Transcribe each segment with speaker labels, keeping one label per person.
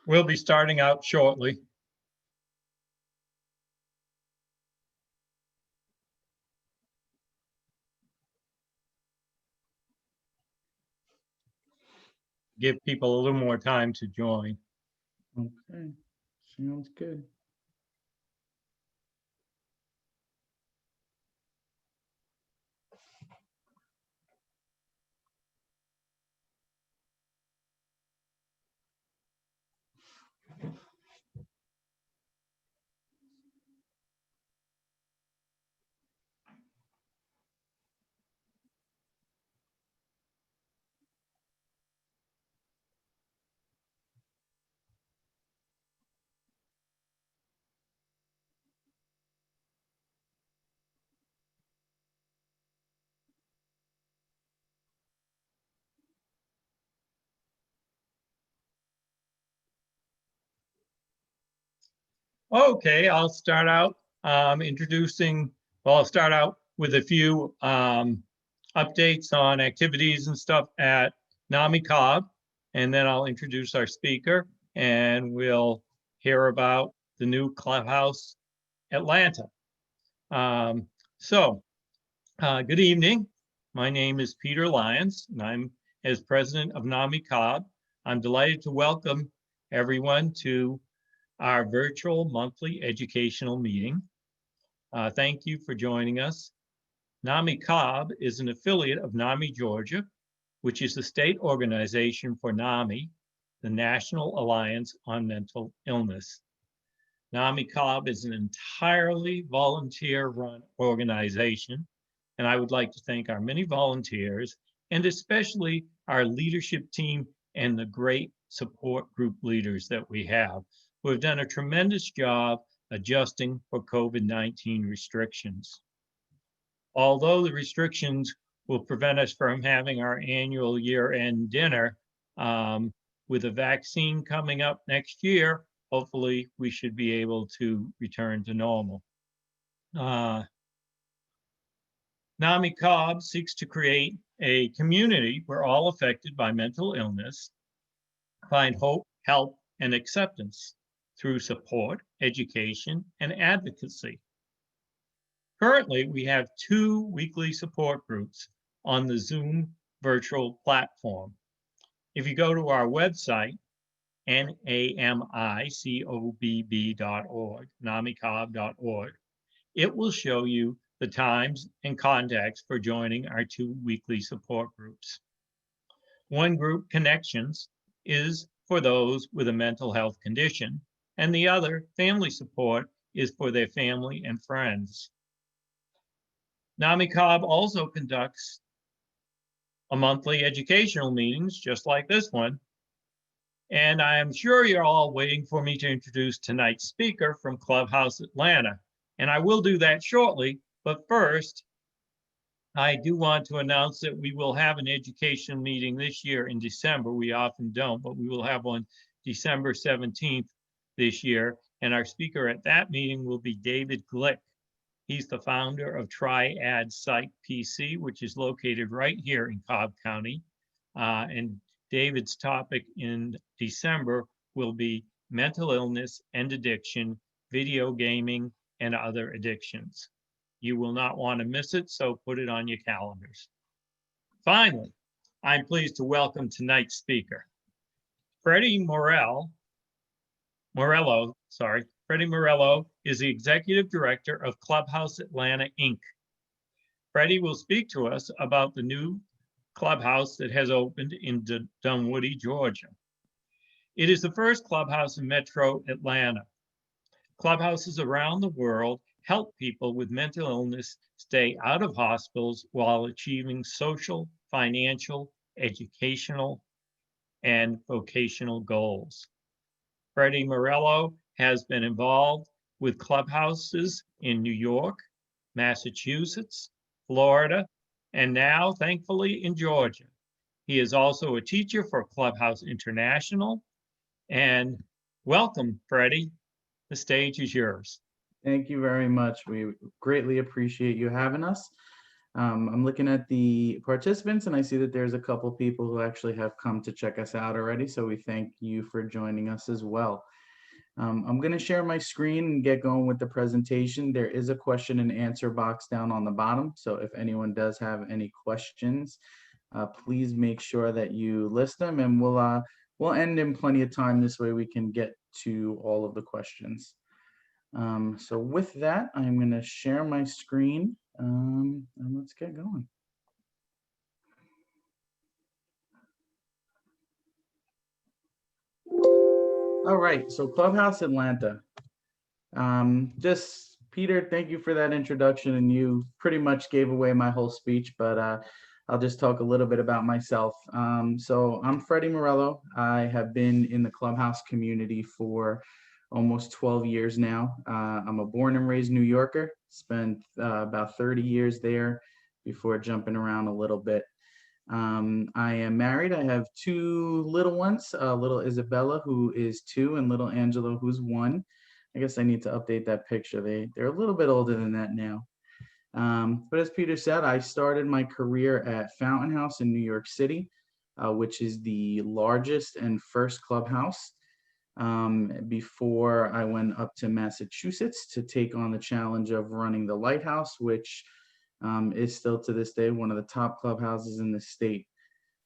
Speaker 1: We'll be starting out shortly. Give people a little more time to join.
Speaker 2: Okay, sounds good.
Speaker 1: Okay, I'll start out I'll start out with a few updates on activities and stuff at NAMICobb, and then I'll introduce our speaker, and we'll hear about the new Clubhouse Atlanta. Good evening. My name is Peter Lyons, and I'm as president of NAMICobb. I'm delighted to welcome everyone to our virtual monthly educational meeting. Thank you for joining us. NAMICobb is an affiliate of NAMI Georgia, which is the state organization for NAMI, the National Alliance on Mental Illness. NAMICobb is an entirely volunteer-run organization, and I would like to thank our many volunteers, and especially our leadership team and the great support group leaders that we have, who have done a tremendous job adjusting for COVID-19 restrictions. Although the restrictions will prevent us from having our annual year-end dinner, with a vaccine coming up next year, hopefully we should be able to return to normal. NAMICobb seeks to create a community where all affected by mental illness find hope, help, and acceptance through support, education, and advocacy. Currently, we have 2 weekly support groups on the Zoom virtual platform. If you go to our website, NAMICobb.org, NAMICobb.org, it will show you the times and contacts for joining our 2 weekly support groups. One group, Connections, is for those with a mental health condition, and the other, Family Support, is for their family and friends. NAMICobb also conducts a monthly educational meetings, just like this one. And I am sure you're all waiting for me to introduce tonight's speaker from Clubhouse Atlanta. And I will do that shortly, but first, I do want to announce that we will have an education meeting this year in December. We often don't, but we will have one December 17th this year. And our speaker at that meeting will be David Glick. He's the founder of Triad Psych PC, which is located right here in Cobb County. And David's topic in December will be mental illness and addiction, video gaming, and other addictions. You will not want to miss it, so put it on your calendars. Finally, I'm pleased to welcome tonight's speaker. Freddy Morello is the Executive Director of Clubhouse Atlanta, Inc. Freddie will speak to us about the new clubhouse that has opened in Dunwoody, Georgia. It is the first clubhouse in Metro Atlanta. Clubhouses around the world help people with mental illness stay out of hospitals while achieving social, financial, educational, and vocational goals. Freddy Morello has been involved with clubhouses in New York, Massachusetts, Florida, and now, thankfully, in Georgia. He is also a teacher for Clubhouse International. And welcome, Freddie. The stage is yours.
Speaker 2: Thank you very much. We greatly appreciate you having us. I'm looking at the participants and I see that there's a couple people who actually have come to check us out already. So we thank you for joining us as well. I'm going to share my screen and get going with the presentation. There is a question and answer box down on the bottom. So if anyone does have any questions, please make sure that you list them, and we'll end in plenty of time. This way we can get to all of the questions. So with that, I'm going to share my screen and let's get going. All right, so Clubhouse Atlanta. Just Peter, thank you for that introduction, and you pretty much gave away my whole speech, but I'll just talk a little bit about myself. So I'm Freddy Morello. I have been in the Clubhouse community for almost 12 years now. I'm a born and raised New Yorker, spent about 30 years there before jumping around a little bit. I am married. I have two little ones, little Isabella, who is 2, and little Angelo, who's 1. I guess I need to update that picture. They're a little bit older than that now. But as Peter said, I started my career at Fountain House in New York City, which is the largest and first clubhouse, before I went up to Massachusetts to take on the challenge of running the Lighthouse, which is still to this day one of the top clubhouses in the state.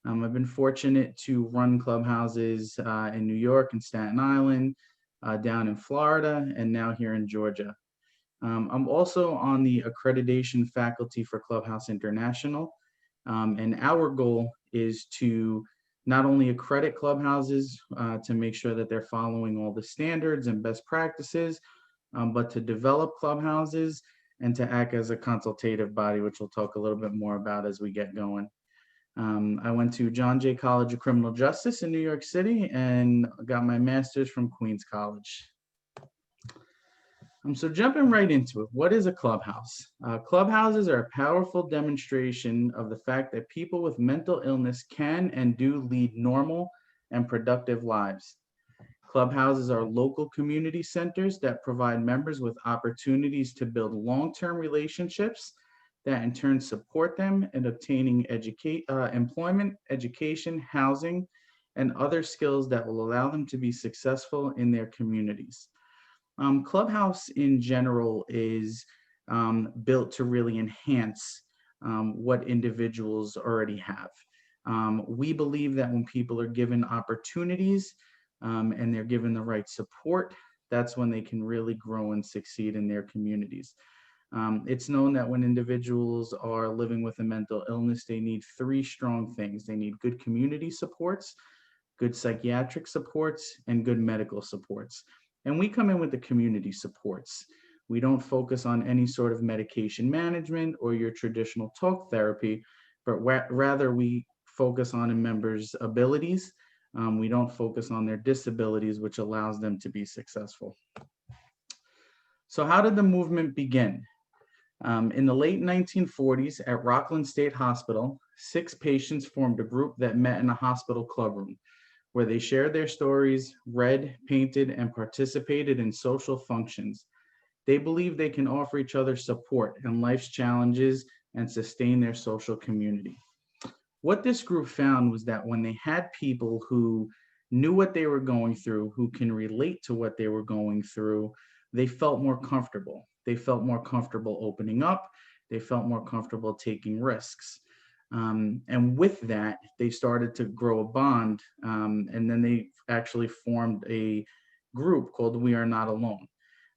Speaker 2: I've been fortunate to run clubhouses in New York and Staten Island, down in Florida, and now here in Georgia. I'm also on the Accreditation faculty for Clubhouse International, and our goal is to not only accredit clubhouses to make sure that they're following all the standards and best practices, but to develop clubhouses and to act as a consultative body, which we'll talk a little bit more about as we get going. I went to John Jay College of Criminal Justice in New York City and got my master's from Queens College. So jumping right into it, what is a clubhouse? Clubhouses are a powerful demonstration of the fact that people with mental illness can and do lead normal and productive lives. Clubhouses are local community centers that provide members with opportunities to build long-term relationships that in turn support them in obtaining employment, education, housing, and other skills that will allow them to be successful in their communities. Clubhouse in general is built to really enhance what individuals already have. We believe that when people are given opportunities and they're given the right support, that's when they can really grow and succeed in their communities. It's known that when individuals are living with a mental illness, they need 3 strong things. They need good community supports, good psychiatric supports, and good medical supports. And we come in with the community supports. We don't focus on any sort of medication management or your traditional talk therapy, but rather we focus on a member's abilities. We don't focus on their disabilities, which allows them to be successful. So how did the movement begin? In the late 1940s at Rockland State Hospital, 6 patients formed a group that met in a hospital clubroom, where they shared their stories, read, painted, and participated in social functions. They believe they can offer each other support in life's challenges and sustain their social community. What this group found was that when they had people who knew what they were going through, who can relate to what they were going through, they felt more comfortable. They felt more comfortable opening up. They felt more comfortable taking risks. And with that, they started to grow a bond, and then they actually formed a group called We Are Not Alone.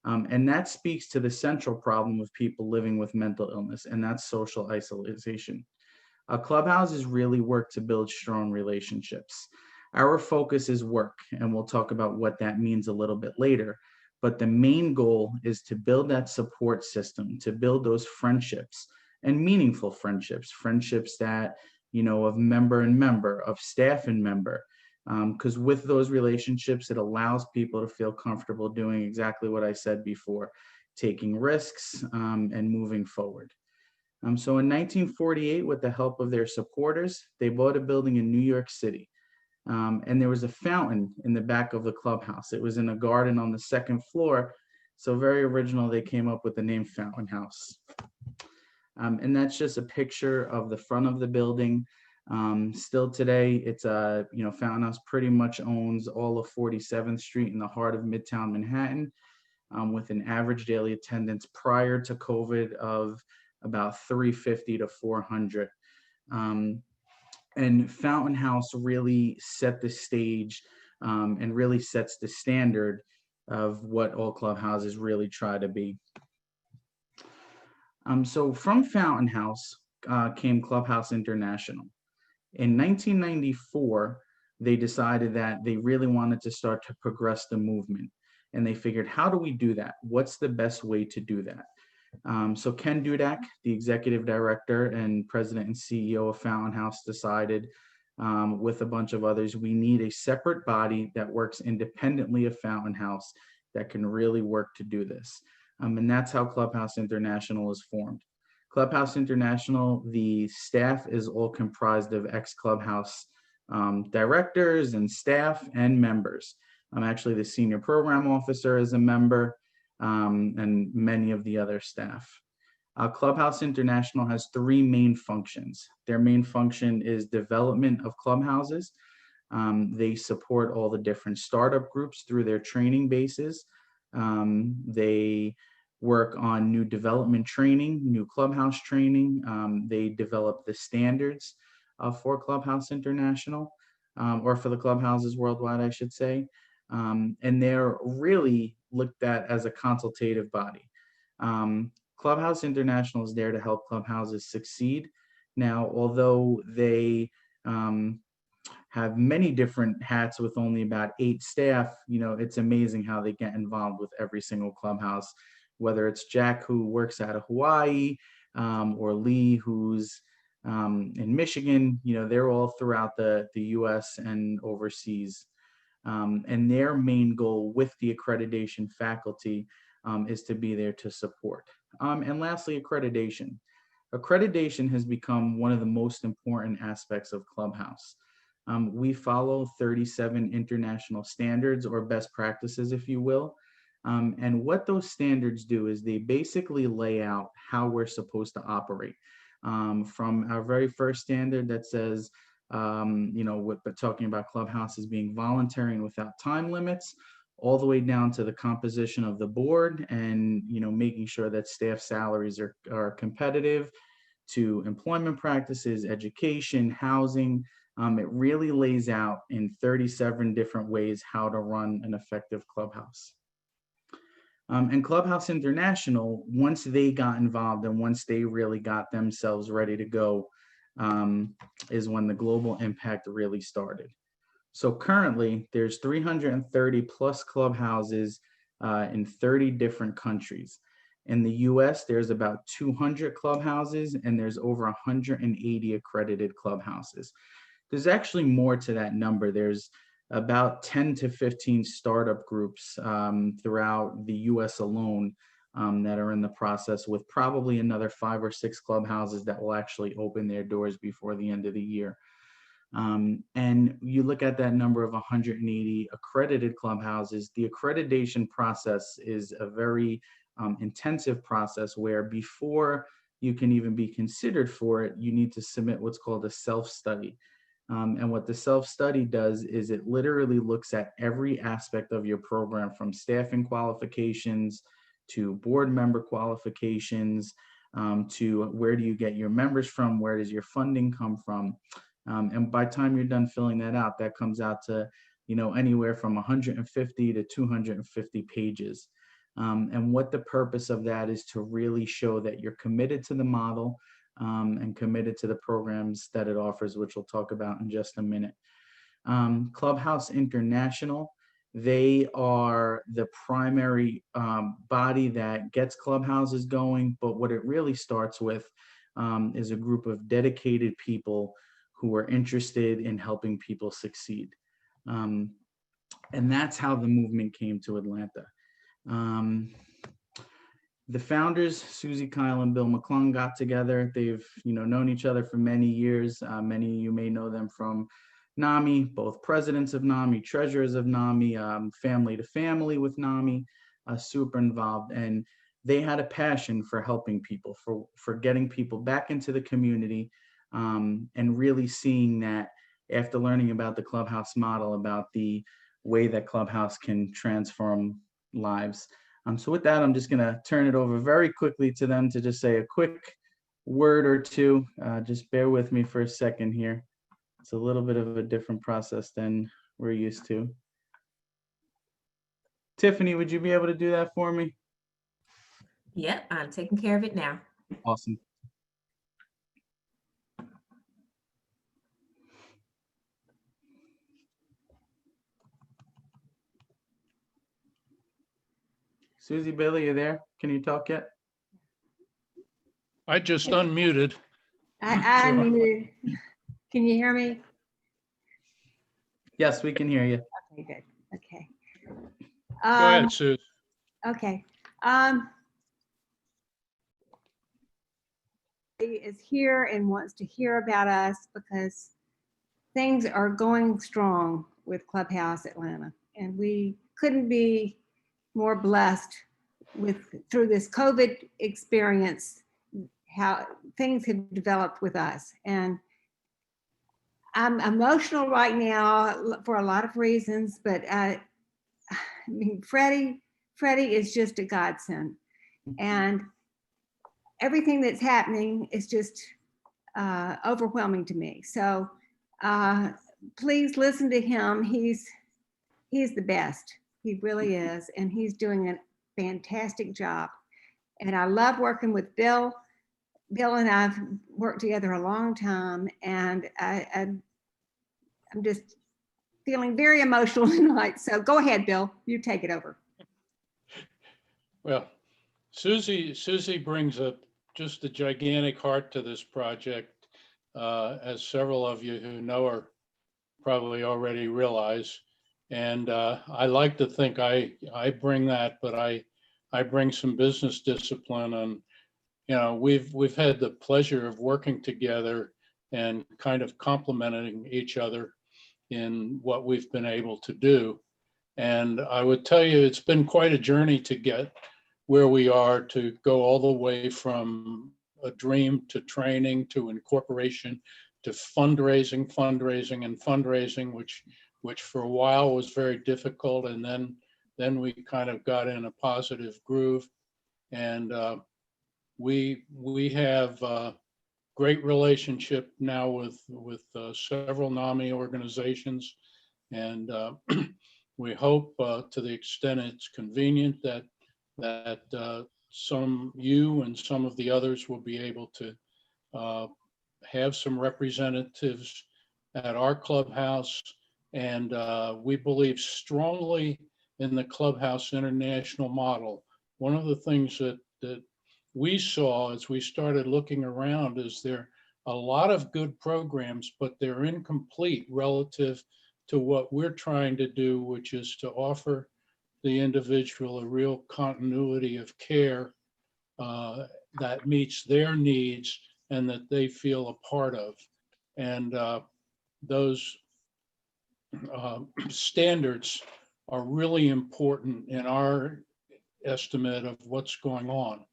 Speaker 2: And that speaks to the central problem of people living with mental illness, and that's social isolation. Clubhouses really work to build strong relationships. Our focus is work, and we'll talk about what that means a little bit later. But the main goal is to build that support system, to build those friendships and meaningful friendships, friendships that, of member and member, of staff and member. Because with those relationships, it allows people to feel comfortable doing exactly what I said before, taking risks and moving forward. So in 1948, with the help of their supporters, they bought a building in New York City. And there was a fountain in the back of the clubhouse. It was in a garden on the 2nd floor. So very original, they came up with the name Fountain House. And that's just a picture of the front of the building. Still today, it's Fountain House pretty much owns all of 47th Street in the heart of Midtown Manhattan, with an average daily attendance prior to COVID of about 350 to 400. And Fountain House really set the stage, and really sets the standard of what all clubhouses really try to be. So from Fountain House came Clubhouse International. In 1994, they decided that they really wanted to start to progress the movement. And they figured, how do we do that? What's the best way to do that? So Ken Dudak, the executive director and president and CEO of Fountain House, decided, with a bunch of others, we need a separate body that works independently of Fountain House that can really work to do this. And that's how Clubhouse International is formed. Clubhouse International, the staff is all comprised of ex-Clubhouse directors and staff and members. Actually, the senior program officer is a member, and many of the other staff. Clubhouse International has three main functions. Their main function is development of clubhouses. They support all the different startup groups through their training bases. They work on new development training, new clubhouse training. They develop the standards for Clubhouse International, or for the clubhouses worldwide, I should say. And they're really looked at as a consultative body. Clubhouse International is there to help clubhouses succeed. Now, although they have many different hats with only about 8 staff, it's amazing how they get involved with every single clubhouse, whether it's Jack, who works out of Hawaii, or Lee, who's in Michigan. They're all throughout the US and overseas. And their main goal with the accreditation faculty is to be there to support. And lastly, accreditation. Accreditation has become one of the most important aspects of Clubhouse. We follow 37 international standards, or best practices, if you will. And what those standards do is they basically lay out how we're supposed to operate. From our very first standard that says, but talking about clubhouses being voluntary and without time limits, all the way down to the composition of the board, and making sure that staff salaries are competitive, to employment practices, education, housing. It really lays out in 37 different ways how to run an effective clubhouse. And Clubhouse International, once they got involved and once they really got themselves ready to go, is when the global impact really started. So currently, there's 330 plus clubhouses in 30 different countries. In the US, there's about 200 clubhouses, and there's over 180 accredited clubhouses. There's actually more to that number. There's about 10 to 15 startup groups throughout the US alone that are in the process, with probably another 5 or 6 clubhouses that will actually open their doors before the end of the year. And you look at that number of 180 accredited clubhouses. The accreditation process is a very intensive process, where before you can even be considered for it, you need to submit what's called a self-study. And what the self-study does is it literally looks at every aspect of your program, from staffing qualifications to board member qualifications, to where do you get your members from, where does your funding come from. And by the time you're done filling that out, that comes out to anywhere from 150 to 250 pages. And what the purpose of that is to really show that you're committed to the model, and committed to the programs that it offers, which we'll talk about in just a minute. Clubhouse International, they are the primary body that gets clubhouses going, but what it really starts with is a group of dedicated people who are interested in helping people succeed. And that's how the movement came to Atlanta. The founders, Susie Kyle and Bill McClung, got together. They've known each other for many years. Many of you may know them from NAMI, both presidents of NAMI, treasurers of NAMI, family to family with NAMI, super involved. And they had a passion for helping people, for getting people back into the community, and really seeing that after learning about the Clubhouse model, about the way that Clubhouse can transform lives. So with that, I'm just going to turn it over very quickly to them to just say a quick word or two. Just bear with me for a second here. It's a little bit of a different process than we're used to. Tiffany, would you be able to do that for me?
Speaker 3: Yep, I'm taking care of it now.
Speaker 2: Awesome. Susie, Billy, you there? Can you talk yet?
Speaker 4: I just unmuted.
Speaker 5: I unmuted. Can you hear me?
Speaker 2: Yes, we can hear you.
Speaker 5: Okay, good. Okay.
Speaker 4: Go ahead, Sue.
Speaker 5: Okay. He is here and wants to hear about us because things are going strong with Clubhouse Atlanta, and we couldn't be more blessed through this COVID experience, how things have developed with us. And I'm emotional right now for a lot of reasons, but I mean, Freddie is just a godsend, and everything that's happening is just overwhelming to me. So please listen to him. He's the best. He really is, and he's doing a fantastic job. And I love working with Bill. Bill and I've worked together a long time, and I'm just feeling very emotional tonight. So go ahead, Bill. You take it over.
Speaker 4: Well, Susie brings just a gigantic heart to this project, as several of you who know her probably already realize. And I like to think I bring that, but I bring some business discipline. And you know, we've had the pleasure of working together and kind of complementing each other in what we've been able to do. And I would tell you, it's been quite a journey to get where we are, to go all the way from a dream to training to incorporation to fundraising, which for a while was very difficult. And then we kind of got in a positive groove. And we have a great relationship now with several NAMI organizations. And we hope to the extent it's convenient that you and some of the others will be able to have some representatives at our clubhouse. And we believe strongly in the Clubhouse International model. One of the things that we saw as we started looking around is there are a lot of good programs, but they're incomplete relative to what we're trying to do, which is to offer the individual a real continuity of care that meets their needs and that they feel a part of. And those standards are really important in our estimate of what's going on.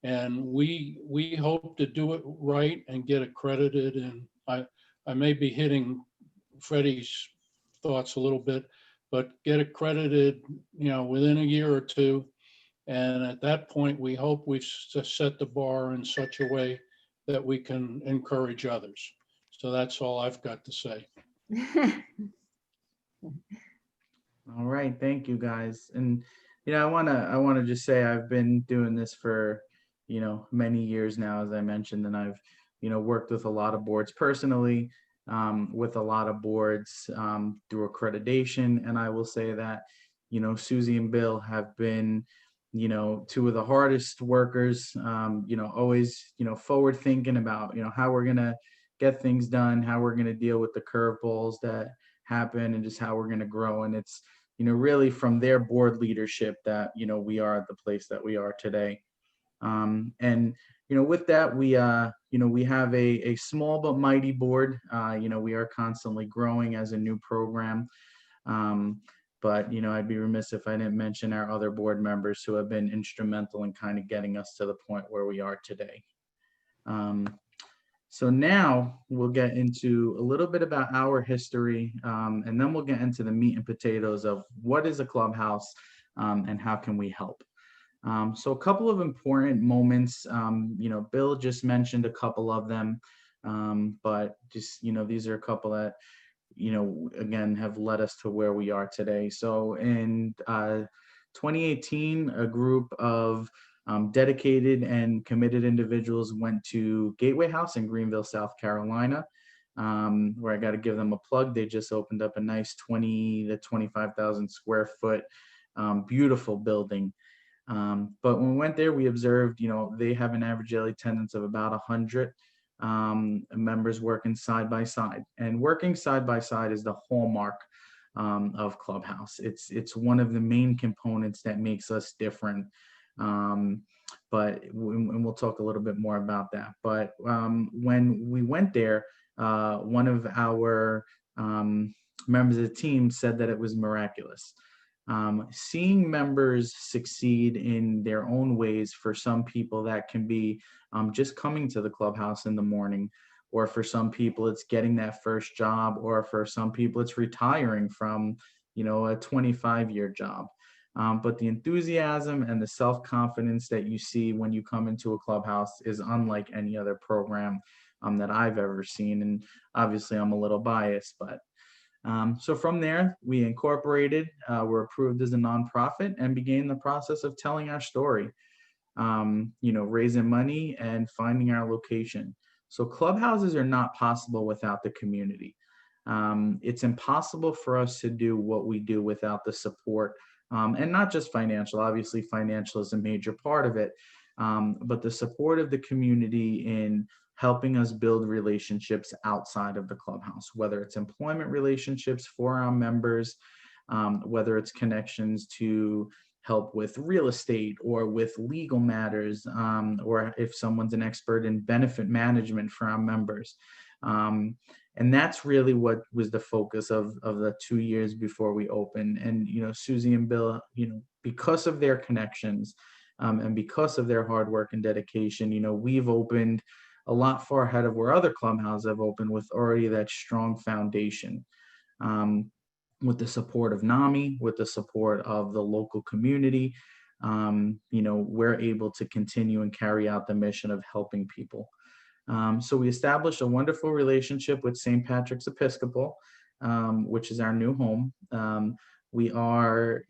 Speaker 4: And we hope to do it right and get accredited. And I may be hitting Freddie's thoughts a little bit, but get accredited, you know, within a year or two. And at that point, we hope we've set the bar in such a way that we can encourage others. So that's all I've got to say.
Speaker 2: All right, thank you guys. And you know, I wanna just say I've been doing this for, you know, many years now, as I mentioned, and I've, you know, worked with a lot of boards personally, with a lot of boards through accreditation. And I will say that, you know, Susie and Bill have been, you know, two of the hardest workers, you know, always, you know, forward thinking about, you know, how we're gonna get things done, how we're gonna deal with the curveballs that happen, and just how we're gonna grow. And it's, you know, really from their board leadership that, you know, we are at the place that we are today. And, you know, with that, we, you know, we have a small but mighty board. You know, we are constantly growing as a new program. But, I'd be remiss if I didn't mention our other board members who have been instrumental in kind of getting us to the point where we are today. So now we'll get into a little bit about our history, and then we'll get into the meat and potatoes of what is a clubhouse, and how can we help. So a couple of important moments, Bill just mentioned a couple of them, but just, these are a couple that, again, have led us to where we are today. So in 2018, a group of dedicated and committed individuals went to Gateway House in Greenville, South Carolina, where I got to give them a plug. They just opened up a nice 20 to 25,000 square foot, beautiful building. But when we went there, we observed, they have an average daily attendance of about 100 members working side by side. And working side by side is the hallmark of Clubhouse. It's one of the main components that makes us different. But we'll talk a little bit more about that. But when we went there, one of our members of the team said that it was miraculous. Seeing members succeed in their own ways, for some people that can be just coming to the clubhouse in the morning, or for some people it's getting that first job, or for some people it's retiring from a 25-year job. But the enthusiasm and the self-confidence that you see when you come into a clubhouse is unlike any other program that I've ever seen. And obviously I'm a little biased, but so from there, we incorporated, were approved as a nonprofit, and began the process of telling our story, raising money and finding our location. So clubhouses are not possible without the community. It's impossible for us to do what we do without the support, and not just financial. Obviously, financial is a major part of it, but the support of the community in helping us build relationships outside of the clubhouse, whether it's employment relationships for our members, whether it's connections to help with real estate or with legal matters, or if someone's an expert in benefit management for our members. And that's really what was the focus of the 2 years before we opened. And, Susie and Bill, because of their connections, and because of their hard work and dedication, we've opened a lot far ahead of where other clubhouses have opened, with already that strong foundation, with the support of NAMI, with the support of the local community. We're able to continue and carry out the mission of helping people. So we established a wonderful relationship with St. Patrick's Episcopal, which is our new home. We are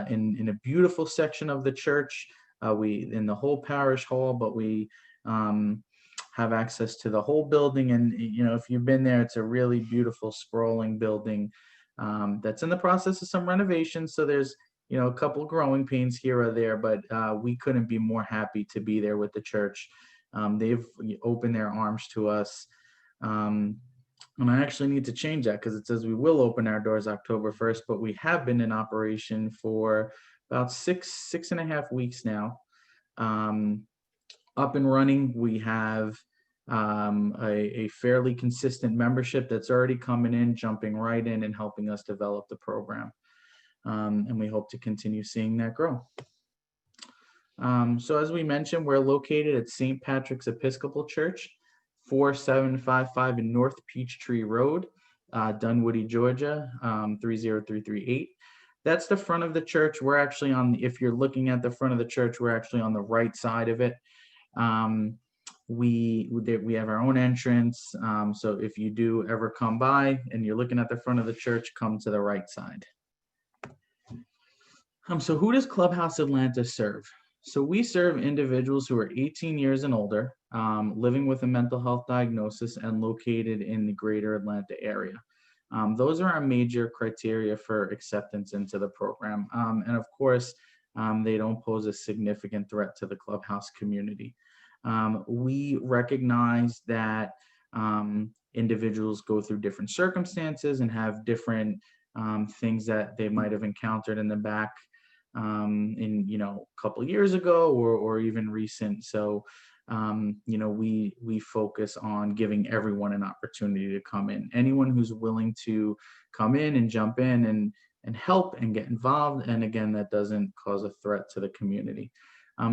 Speaker 2: in a beautiful section of the church, in the whole parish hall, but we have access to the whole building. And, if you've been there, it's a really beautiful, sprawling building that's in the process of some renovations. So there's, a couple growing pains here or there, but we couldn't be more happy to be there with the church. They've opened their arms to us. And I actually need to change that, because it says we will open our doors October 1st, but we have been in operation for about six and a half weeks now. Up and running. We have a fairly consistent membership that's already coming in, jumping right in and helping us develop the program. And we hope to continue seeing that grow. So as we mentioned, we're located at St. Patrick's Episcopal Church, 4755 in North Peachtree Road, Dunwoody, Georgia, 30338. That's the front of the church. We're actually if you're looking at the front of the church, we're actually on the right side of it. We have our own entrance. So if you do ever come by and you're looking at the front of the church, come to the right side. So who does Clubhouse Atlanta serve? So we serve individuals who are 18 years and older, living with a mental health diagnosis, and located in the greater Atlanta area. Those are our major criteria for acceptance into the program. And of course, they don't pose a significant threat to the Clubhouse community. We recognize that individuals go through different circumstances and have different things that they might have encountered in the back in a couple of years ago or even recent. So we focus on giving everyone an opportunity to come in. Anyone who's willing to come in and jump in and help and get involved. And again, that doesn't cause a threat to the community.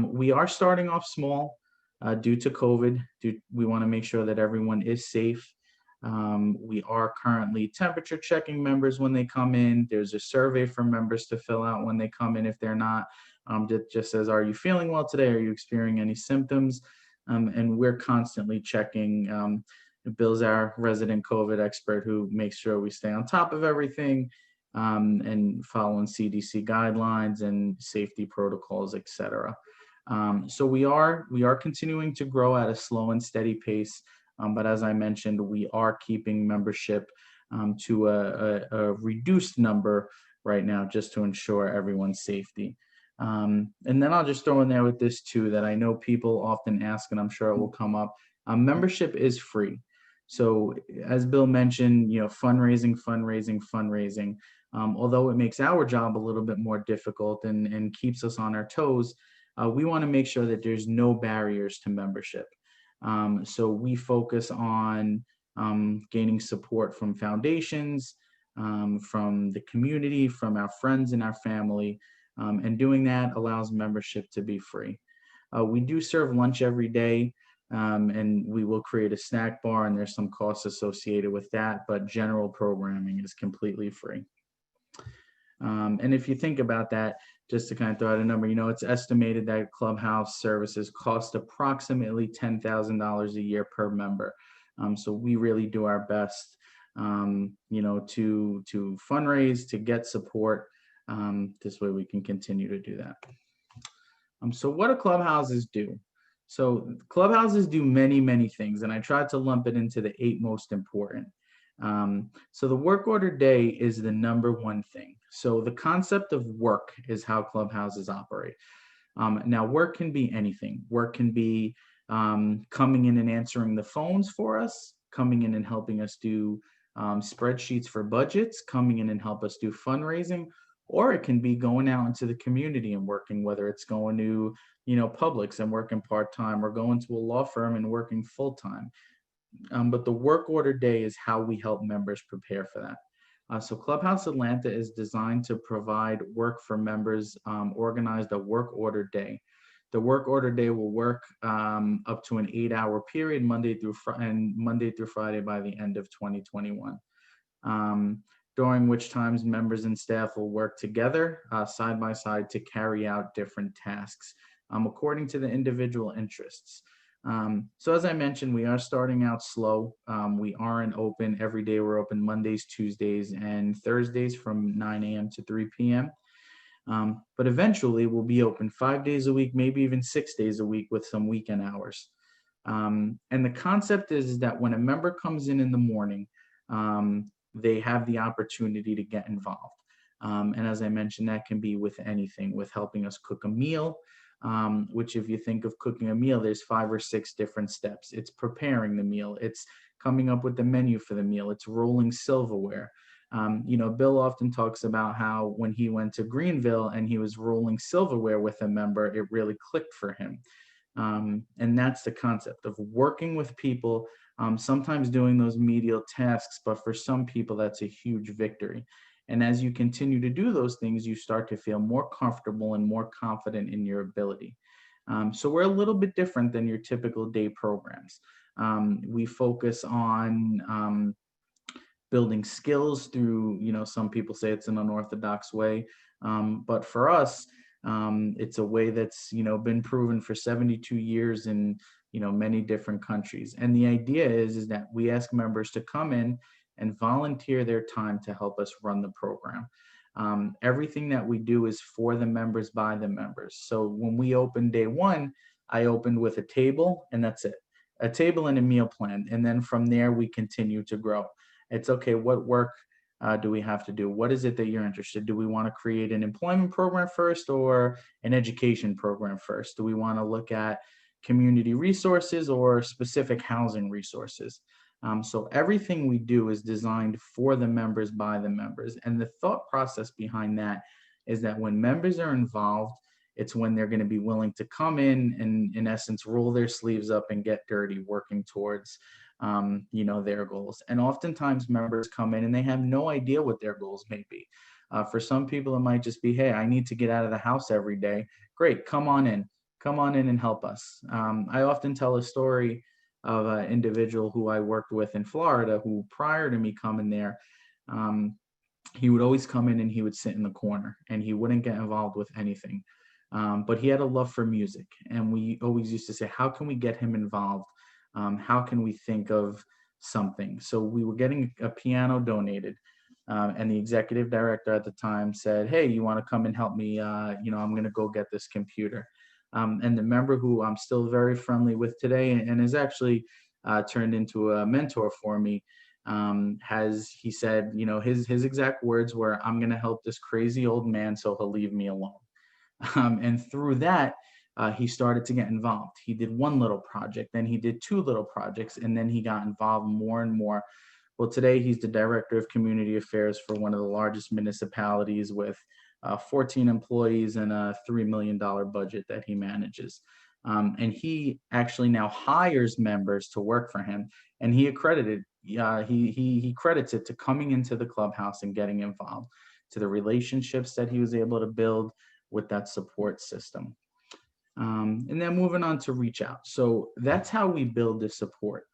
Speaker 2: We are starting off small due to COVID. We want to make sure that everyone is safe. We are currently temperature checking members when they come in. There's a survey for members to fill out when they come in if they're not. That just says, are you feeling well today? Are you experiencing any symptoms? And we're constantly checking. Bill's our resident COVID expert who makes sure we stay on top of everything and following CDC guidelines and safety protocols, et cetera. So we are continuing to grow at a slow and steady pace. But as I mentioned, we are keeping membership to a reduced number right now just to ensure everyone's safety. And then I'll just throw in there with this too, that I know people often ask, and I'm sure it will come up, membership is free. So as Bill mentioned, fundraising. Although it makes our job a little bit more difficult and keeps us on our toes, we want to make sure that there's no barriers to membership. So we focus on gaining support from foundations, from the community, from our friends and our family, and doing that allows membership to be free. We do serve lunch every day, and we will create a snack bar, and there's some costs associated with that, but general programming is completely free. And if you think about that, just to kind of throw out a number, it's estimated that Clubhouse services cost approximately $10,000 a year per member. So we really do our best, to fundraise, to get support. This way we can continue to do that. So what do Clubhouses do? So Clubhouses do many, many things, and I tried to lump it into the 8 most important. So the work order day is the number one thing. So the concept of work is how Clubhouses operate. Now work can be anything. Work can be coming in and answering the phones for us, coming in and helping us do spreadsheets for budgets, coming in and help us do fundraising, or it can be going out into the community and working, whether it's going to, Publix and working part-time, or going to a law firm and working full-time. But the work order day is how we help members prepare for that. So Clubhouse Atlanta is designed to provide work for members, organized a work order day. The work order day will work up to an 8-hour period, Monday through Friday by the end of 2021. During which times members and staff will work together side by side to carry out different tasks according to the individual interests. So as I mentioned, we are starting out slow. We aren't open every day. We're open Mondays, Tuesdays, and Thursdays from 9 a.m. to 3 p.m. But eventually we'll be open 5 days a week, maybe even 6 days a week with some weekend hours. And the concept is that when a member comes in the morning, they have the opportunity to get involved. And as I mentioned, that can be with anything, with helping us cook a meal, which if you think of cooking a meal, there's 5 or 6 different steps. It's preparing the meal. It's coming up with the menu for the meal. It's rolling silverware. Bill often talks about how when he went to Greenville and he was rolling silverware with a member, it really clicked for him. And that's the concept of working with people, sometimes doing those menial tasks, but for some people, that's a huge victory. And as you continue to do those things, you start to feel more comfortable and more confident in your ability. So we're a little bit different than your typical day programs. We focus on building skills through, some people say it's an unorthodox way, but for us, it's a way that's, been proven for 72 years in, many different countries. And the idea is that we ask members to come in and volunteer their time to help us run the program. Everything that we do is for the members, by the members. So when we opened day 1, I opened with a table, and that's it. A table and a meal plan. And then from there, we continue to grow. It's okay, what work do we have to do? What is it that you're interested? Do we want to create an employment program first or an education program first? Do we want to look at community resources or specific housing resources? So everything we do is designed for the members, by the members. And the thought process behind that is that when members are involved, it's when they're going to be willing to come in essence, roll their sleeves up and get dirty, working towards their goals. And oftentimes members come in and they have no idea what their goals may be. For some people, it might just be, hey, I need to get out of the house every day. Great, come on in and help us. I often tell a story of an individual who I worked with in Florida, who prior to me coming there, he would always come in and he would sit in the corner and he wouldn't get involved with anything. But he had a love for music, and we always used to say, how can we get him involved? How can we think of something? So we were getting a piano donated, and the executive director at the time said, hey, you want to come and help me? I'm going to go get this computer. And the member who I'm still very friendly with today and has actually turned into a mentor for me, he said, his exact words were, I'm going to help this crazy old man so he'll leave me alone. And through that, he started to get involved. He did one little project, then he did two little projects, and then he got involved more and more. Well, today he's the director of community affairs for one of the largest municipalities with 14 employees and a $3 million budget that he manages. And he actually now hires members to work for him, and he credits it to coming into the clubhouse and getting involved, to the relationships that he was able to build with that support system. And then moving on to reach out. So that's how we build the support.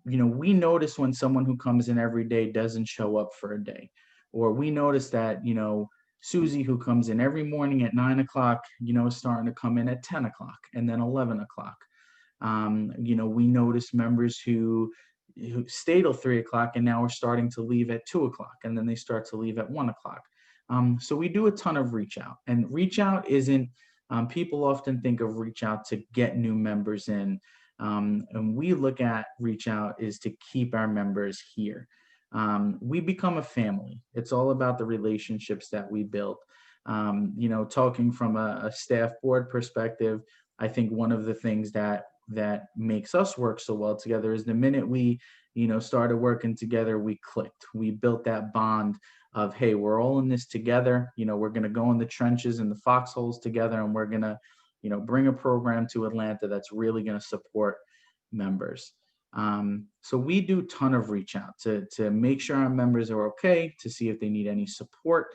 Speaker 2: We notice when someone who comes in every day doesn't show up for a day, or we notice that, Susie, who comes in every morning at 9 o'clock, is starting to come in at 10 o'clock and then 11 o'clock. We notice members who stay till 3 o'clock and now are starting to leave at 2 o'clock, and then they start to leave at 1 o'clock. So we do a ton of reach out, and reach out isn't, people often think of reach out to get new members in. And we look at reach out is to keep our members here. We become a family. It's all about the relationships that we build. Talking from a staff board perspective, I think one of the things that makes us work so well together is the minute we, started working together, we clicked. We built that bond of, hey, we're all in this together. We're going to go in the trenches and the foxholes together, and we're going to, bring a program to Atlanta that's really going to support members. So we do a ton of reach out to make sure our members are okay, to see if they need any support,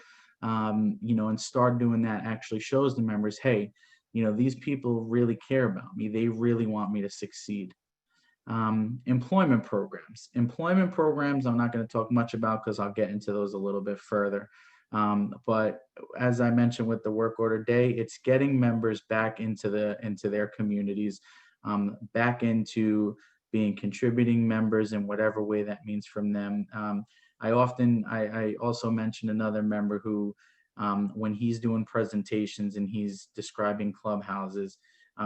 Speaker 2: and start doing that actually shows the members, hey, these people really care about me. They really want me to succeed. Employment programs. Employment programs, I'm not going to talk much about because I'll get into those a little bit further. But as I mentioned with the work order day, it's getting members back into their communities, back into being contributing members in whatever way that means from them. I also mentioned another member who, when he's doing presentations and he's describing clubhouses,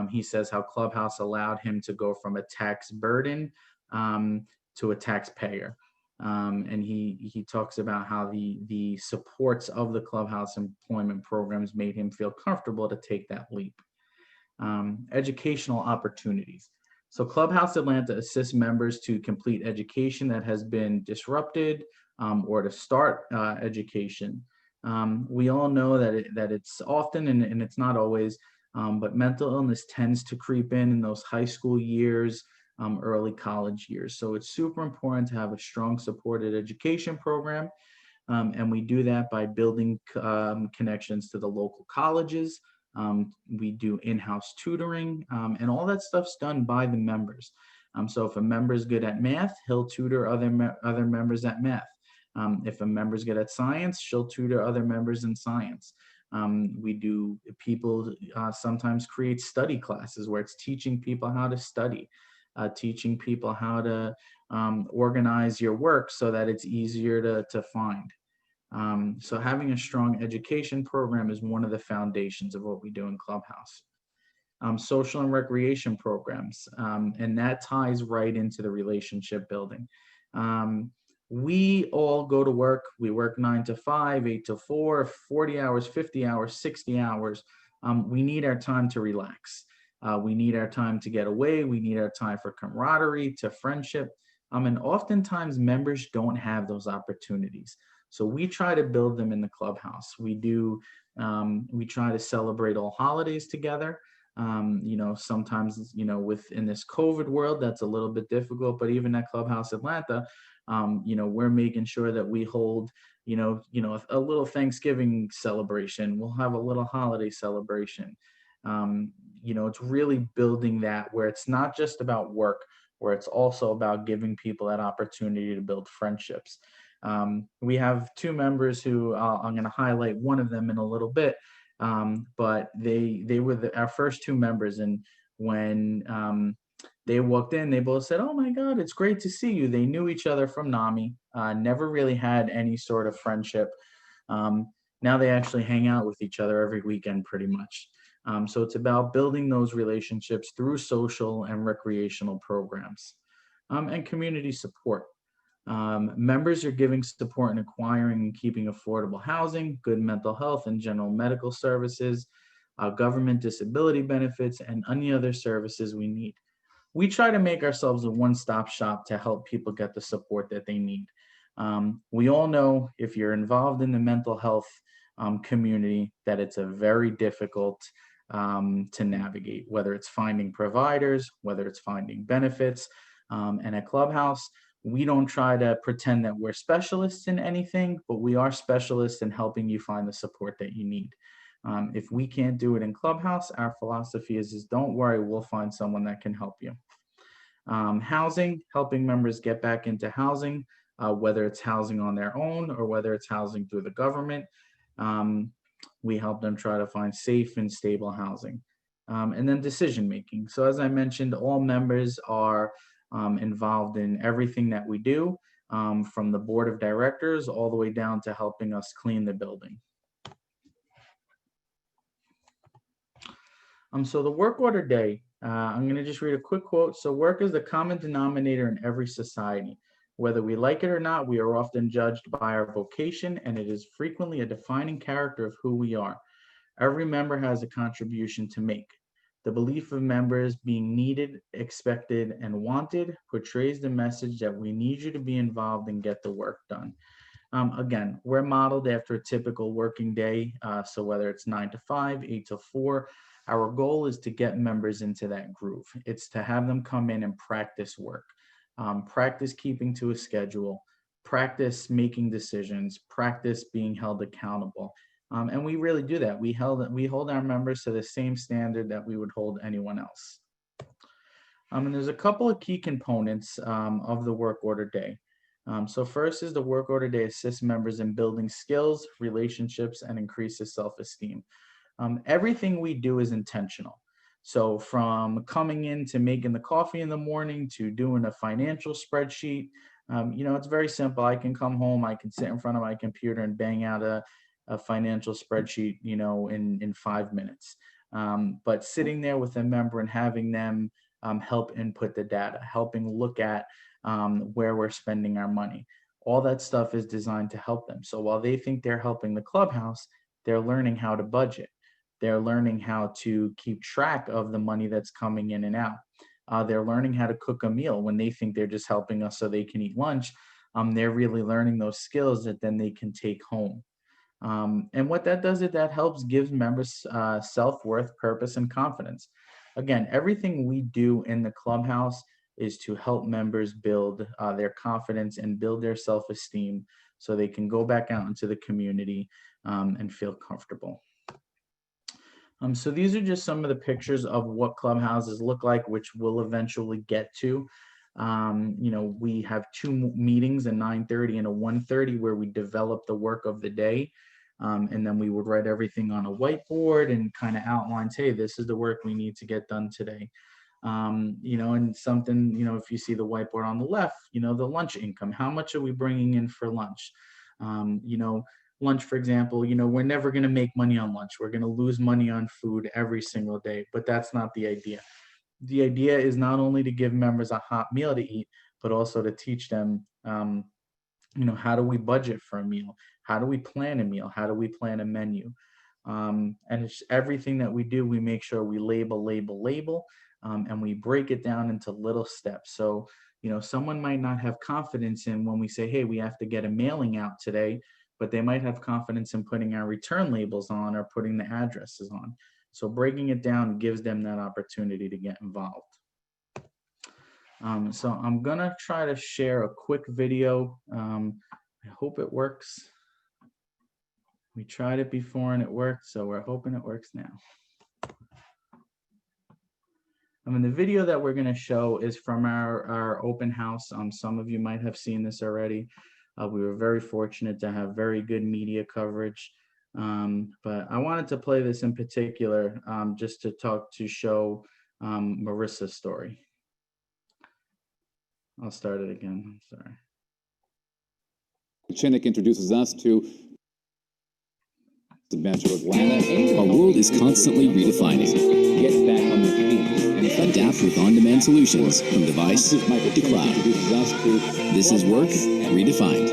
Speaker 2: he says how Clubhouse allowed him to go from a tax burden to a taxpayer. And he talks about how the supports of the Clubhouse employment programs made him feel comfortable to take that leap. Educational opportunities. So Clubhouse Atlanta assists members to complete education that has been disrupted, or to start education. We all know that it's often, and it's not always, but mental illness tends to creep in those high school years, early college years. So it's super important to have a strong supported education program. And we do that by building connections to the local colleges. We do in-house tutoring, and all that stuff's done by the members. So if a member is good at math, he'll tutor other members at math. If a member's good at science, she'll tutor other members in science. People sometimes create study classes where it's teaching people how to study, teaching people how to organize your work so that it's easier to find. So having a strong education program is one of the foundations of what we do in Clubhouse. Social and recreation programs, and that ties right into the relationship building. We all go to work. We work 9 to 5, 8 to 4, 40 hours, 50 hours, 60 hours. We need our time to relax. We need our time to get away. We need our time for camaraderie, to friendship. And oftentimes members don't have those opportunities. So we try to build them in the Clubhouse. We try to celebrate all holidays together. Sometimes, in this COVID world, that's a little bit difficult, but even at Clubhouse Atlanta, We're making sure that we hold, a little Thanksgiving celebration. We'll have a little holiday celebration. It's really building that where it's not just about work, where it's also about giving people that opportunity to build friendships. We have two members who I'm going to highlight one of them in a little bit, but they were our first two members, and when they walked in, they both said, "Oh my God, it's great to see you." They knew each other from NAMI, never really had any sort of friendship. Now they actually hang out with each other every weekend pretty much. So it's about building those relationships through social and recreational programs, and community support. Members are giving support in acquiring and keeping affordable housing, good mental health and general medical services, government disability benefits, and any other services we need. We try to make ourselves a one-stop shop to help people get the support that they need. We all know if you're involved in the mental health community that it's a very difficult to navigate, whether it's finding providers, whether it's finding benefits. And at Clubhouse, we don't try to pretend that we're specialists in anything, but we are specialists in helping you find the support that you need. If we can't do it in Clubhouse, our philosophy is don't worry, we'll find someone that can help you. Housing, helping members get back into housing, whether it's housing on their own or whether it's housing through the government. We help them try to find safe and stable housing. And then decision making. So as I mentioned, all members are involved in everything that we do, from the board of directors all the way down to helping us clean the building. So the work order day, I'm going to just read a quick quote. So work is the common denominator in every society. Whether we like it or not, we are often judged by our vocation, and it is frequently a defining character of who we are. Every member has a contribution to make. The belief of members being needed, expected, and wanted portrays the message that we need you to be involved and get the work done. Again, we're modeled after a typical working day. So whether it's 9 to 5, 8 to 4, our goal is to get members into that groove. It's to have them come in and practice work, practice keeping to a schedule, practice making decisions, practice being held accountable. And we really do that. We hold our members to the same standard that we would hold anyone else. And there's a couple of key components of the work order day. So first is the work order day assists members in building skills, relationships, and increases self-esteem. Everything we do is intentional. So from coming in to making the coffee in the morning to doing a financial spreadsheet, it's very simple. I can come home, I can sit in front of my computer and bang out a financial spreadsheet, in 5 minutes. But sitting there with a member and having them help input the data, helping look at where we're spending our money, all that stuff is designed to help them. So while they think they're helping the clubhouse, they're learning how to budget. They're learning how to keep track of the money that's coming in and out. They're learning how to cook a meal. When they think they're just helping us so they can eat lunch, they're really learning those skills that then they can take home. And what that does is that helps give members self-worth, purpose, and confidence. Again, everything we do in the clubhouse is to help members build their confidence and build their self-esteem so they can go back out into the community and feel comfortable. So these are just some of the pictures of what clubhouses look like, which we'll eventually get to. We have 2 meetings, a 9:30 and a 1:30, where we develop the work of the day. And then we would write everything on a whiteboard and kind of outline, hey, this is the work we need to get done today. And something, if you see the whiteboard on the left, the lunch income, how much are we bringing in for lunch? Lunch, for example, we're never going to make money on lunch. We're going to lose money on food every single day, but that's not the idea. The idea is not only to give members a hot meal to eat, but also to teach them, how do we budget for a meal? How do we plan a meal? How do we plan a menu? And it's everything that we do, we make sure we label, and we break it down into little steps. So, someone might not have confidence in when we say, hey, we have to get a mailing out today, but they might have confidence in putting our return labels on or putting the addresses on. So breaking it down gives them that opportunity to get involved. So I'm gonna try to share a quick video. I hope it works. We tried it before and it worked, so we're hoping it works now. The video that we're going to show is from our open house. Some of you might have seen this already. We were very fortunate to have very good media coverage. But I wanted to play this in particular just to show Marissa's story. I'll start it again. I'm sorry.
Speaker 6: Chinnick introduces us to the Metro Atlanta. Our world is constantly redefining. Get back on the feet. Adapt with on-demand solutions from device to cloud. This is work redefined.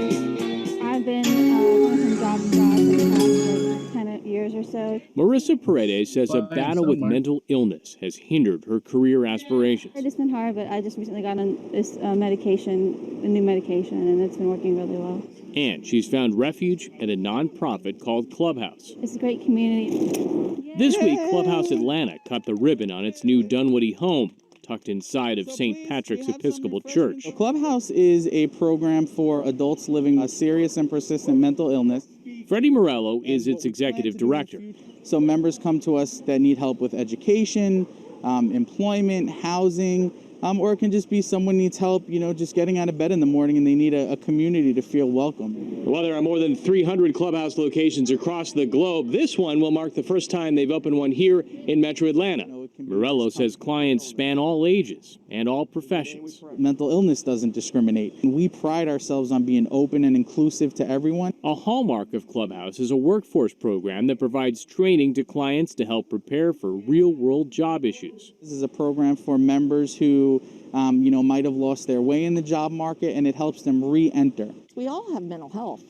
Speaker 7: I've been from job to job for the past like 10 years or so.
Speaker 8: Marissa Paredes says a battle with mental illness has hindered her career aspirations.
Speaker 7: It's been hard, but I just recently got on this medication, a new medication, and it's been working really well.
Speaker 8: And she's found refuge at a nonprofit called Clubhouse.
Speaker 7: It's a great community.
Speaker 8: This week, Clubhouse Atlanta cut the ribbon on its new Dunwoody home, tucked inside of St. Patrick's Episcopal Church.
Speaker 2: Clubhouse is a program for adults living a serious and persistent mental illness.
Speaker 8: Freddie Morello is its executive director.
Speaker 2: So members come to us that need help with education, employment, housing, or it can just be someone needs help, just getting out of bed in the morning and they need a community to feel welcome.
Speaker 8: While there are more than 300 Clubhouse locations across the globe, this one will mark the first time they've opened one here in Metro Atlanta. Morello says clients span all ages and all professions.
Speaker 2: Mental illness doesn't discriminate. We pride ourselves on being open and inclusive to everyone.
Speaker 8: A hallmark of Clubhouse is a workforce program that provides training to clients to help prepare for real-world job issues.
Speaker 2: This is a program for members who, might have lost their way in the job market, and it helps them re-enter.
Speaker 9: We all have mental health,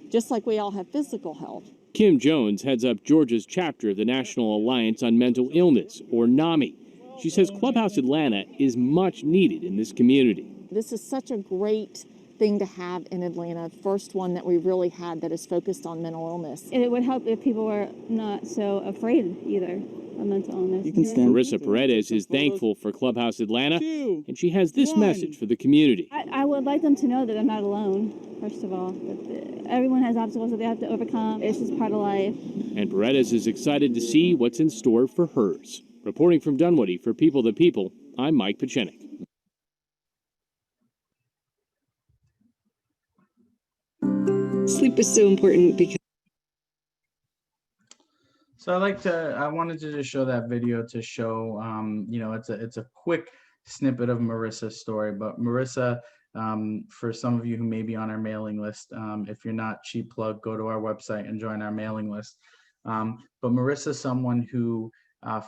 Speaker 9: just like we all have physical health.
Speaker 8: Kim Jones heads up Georgia's chapter of the National Alliance on Mental Illness, or NAMI. She says Clubhouse Atlanta is much needed in this community.
Speaker 9: This is such a great thing to have in Atlanta, first one that we really had that is focused on mental illness.
Speaker 7: And it would help if people were not so afraid either of mental illness.
Speaker 8: Marissa Paredes is thankful for Clubhouse Atlanta, and she has this message for the community.
Speaker 7: I would like them to know that I'm not alone, first of all. That everyone has obstacles that they have to overcome. It's just part of life.
Speaker 8: And Paredes is excited to see what's in store for hers. Reporting from Dunwoody for People to People, I'm Mike Pachenik.
Speaker 10: Sleep is so important because.
Speaker 2: So I wanted to just show that video to show, it's a quick snippet of Marissa's story, but Marissa, for some of you who may be on our mailing list, if you're not, cheap plug, go to our website and join our mailing list. But Marissa is someone who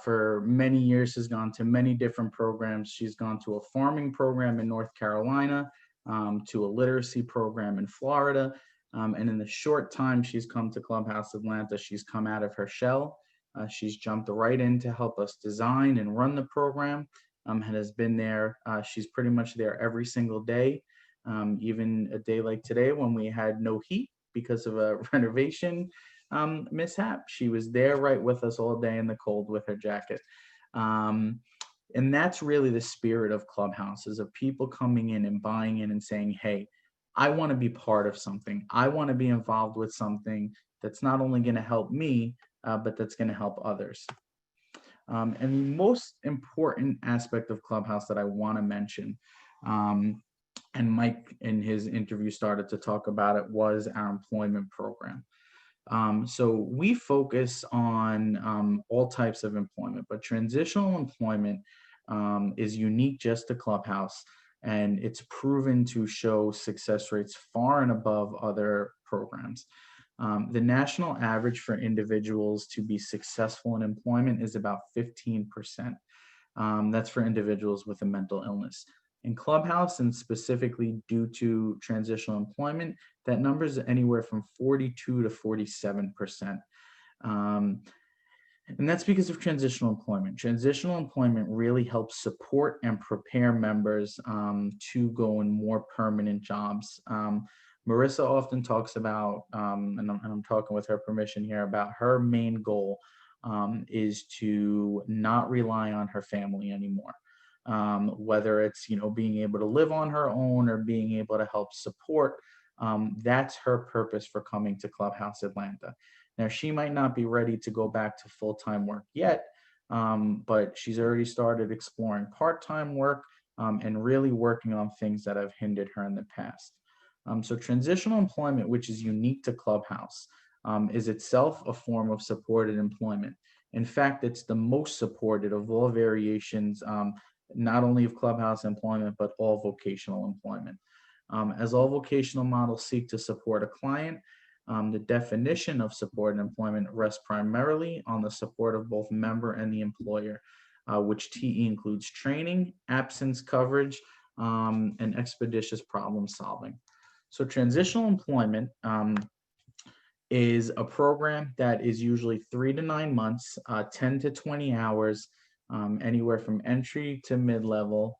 Speaker 2: for many years has gone to many different programs. She's gone to a farming program in North Carolina, to a literacy program in Florida. And in the short time she's come to Clubhouse Atlanta, she's come out of her shell. She's jumped right in to help us design and run the program, and has been there. She's pretty much there every single day, even a day like today when we had no heat because of a renovation mishap. She was there right with us all day in the cold with her jacket. And that's really the spirit of Clubhouse, is of people coming in and buying in and saying, hey, I want to be part of something. I want to be involved with something that's not only going to help me, but that's going to help others. And the most important aspect of Clubhouse that I want to mention, and Mike in his interview started to talk about it, was our employment program. So we focus on all types of employment, but transitional employment is unique just to Clubhouse. And it's proven to show success rates far and above other programs. The national average for individuals to be successful in employment is about 15%. That's for individuals with a mental illness. In Clubhouse, and specifically due to transitional employment, that number is anywhere from 42 to 47%. And that's because of transitional employment. Transitional employment really helps support and prepare members to go in more permanent jobs. Marissa often talks about, and I'm talking with her permission here, about her main goal is to not rely on her family anymore. whether it's, being able to live on her own or being able to help support. That's her purpose for coming to Clubhouse Atlanta. Now, she might not be ready to go back to full-time work yet, but she's already started exploring part-time work and really working on things that have hindered her in the past. So transitional employment, which is unique to Clubhouse, is itself a form of supported employment. In fact, it's the most supported of all variations, not only of Clubhouse employment, but all vocational employment. As all vocational models seek to support a client, the definition of supported employment rests primarily on the support of both member and the employer, which TE includes training, absence coverage, and expeditious problem solving. So transitional employment is a program that is usually 3 to 9 months, 10 to 20 hours, anywhere from entry to mid-level,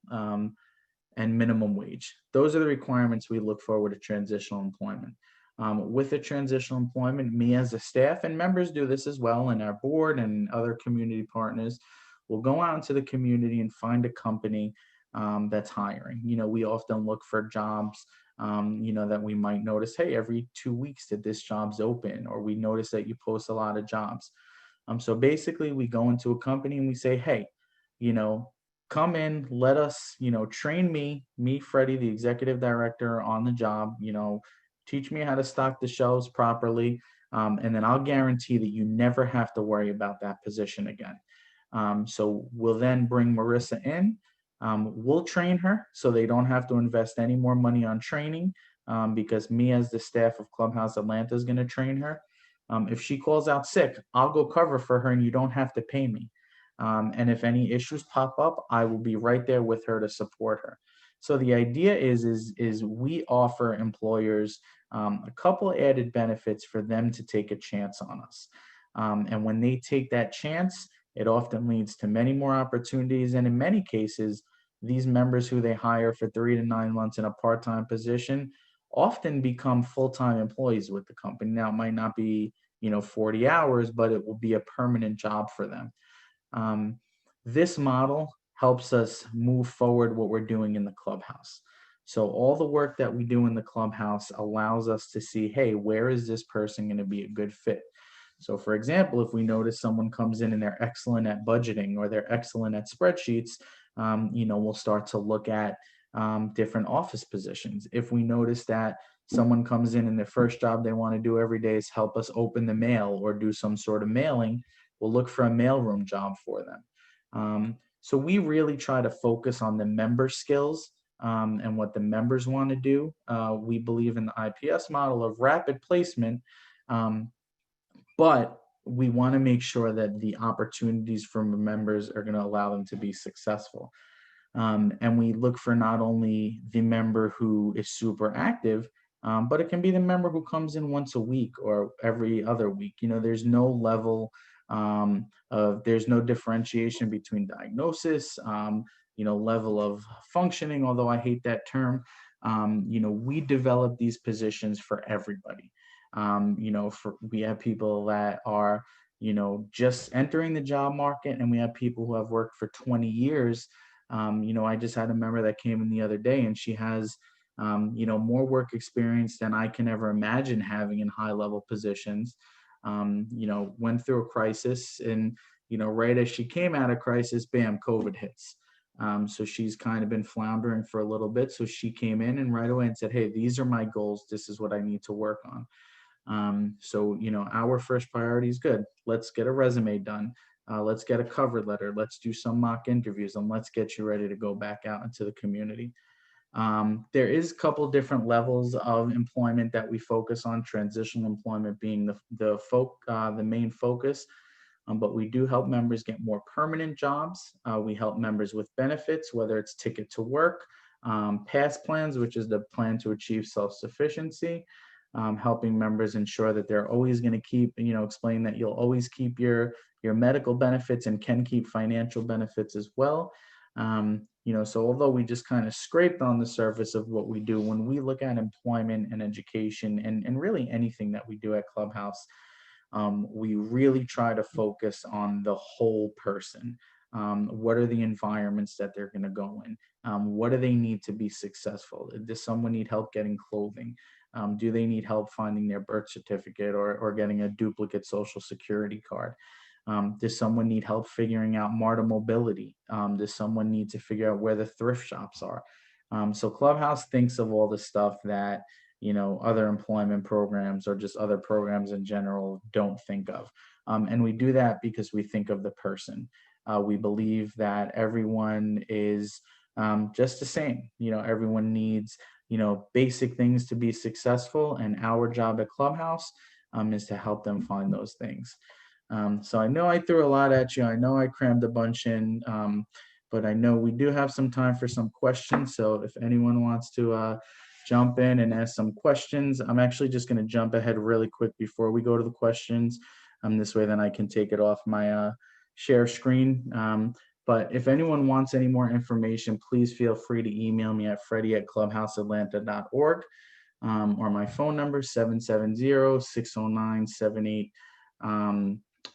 Speaker 2: and minimum wage. Those are the requirements we look for with a transitional employment. With a transitional employment, me as a staff, and members do this as well, and our board and other community partners will go out into the community and find a company that's hiring. We often look for jobs that we might notice, hey, every 2 weeks that this job's open, or we notice that you post a lot of jobs. So basically we go into a company and we say, hey, come in, let us, train me, Freddie, the executive director on the job, teach me how to stock the shelves properly. And then I'll guarantee that you never have to worry about that position again. So we'll then bring Marissa in. We'll train her so they don't have to invest any more money on training, because me as the staff of Clubhouse Atlanta is going to train her. If she calls out sick, I'll go cover for her and you don't have to pay me. And if any issues pop up, I will be right there with her to support her. So the idea is we offer employers a couple added benefits for them to take a chance on us. And when they take that chance, it often leads to many more opportunities. And in many cases, these members who they hire for 3 to 9 months in a part-time position often become full-time employees with the company. Now, it might not be, 40 hours, but it will be a permanent job for them. This model helps us move forward what we're doing in the Clubhouse. So all the work that we do in the Clubhouse allows us to see, hey, where is this person going to be a good fit? So for example, if we notice someone comes in and they're excellent at budgeting or they're excellent at spreadsheets, we'll start to look at different office positions. If we notice that someone comes in and their first job they want to do every day is help us open the mail or do some sort of mailing, we'll look for a mailroom job for them. So we really try to focus on the member skills and what the members want to do. We believe in the IPS model of rapid placement, but we want to make sure that the opportunities from members are going to allow them to be successful. And we look for not only the member who is super active, but it can be the member who comes in once a week or every other week. There's no level there's no differentiation between diagnosis, level of functioning, although I hate that term. We develop these positions for everybody. We have people that are, just entering the job market, and we have people who have worked for 20 years. I just had a member that came in the other day, and she has, more work experience than I can ever imagine having in high level positions. Went through a crisis, and, right as she came out of crisis, bam, COVID hits. So she's kind of been floundering for a little bit. So she came in and right away and said, hey, these are my goals. This is what I need to work on. So, our first priority is good. Let's get a resume done. Let's get a cover letter. Let's do some mock interviews, and let's get you ready to go back out into the community. There is a couple different levels of employment that we focus on, transitional employment being the main focus. But we do help members get more permanent jobs. We help members with benefits, whether it's ticket to work, PASS plans, which is the plan to achieve self-sufficiency, helping members ensure that they're always going to keep, explain that you'll always keep your medical benefits and can keep financial benefits as well. So although we just kind of scraped on the surface of what we do, when we look at employment and education and really anything that we do at Clubhouse, we really try to focus on the whole person. What are the environments that they're going to go in? What do they need to be successful? Does someone need help getting clothing? Do they need help finding their birth certificate or getting a duplicate social security card? Does someone need help figuring out MARTA mobility? Does someone need to figure out where the thrift shops are? So Clubhouse thinks of all the stuff that, you know, other employment programs or just other programs in general don't think of. And we do that because we think of the person. We believe that everyone is just the same. You know, everyone needs, you know, basic things to be successful. And our job at Clubhouse is to help them find those things. So I know I threw a lot at you. I know I crammed a bunch in, but I know we do have some time for some questions. So if anyone wants to jump in and ask some questions, I'm actually just going to jump ahead really quick before we go to the questions. This way then I can take it off my share screen. But if anyone wants any more information, please feel free to email me at freddie@clubhouseatlanta.org or my phone number 770-609-78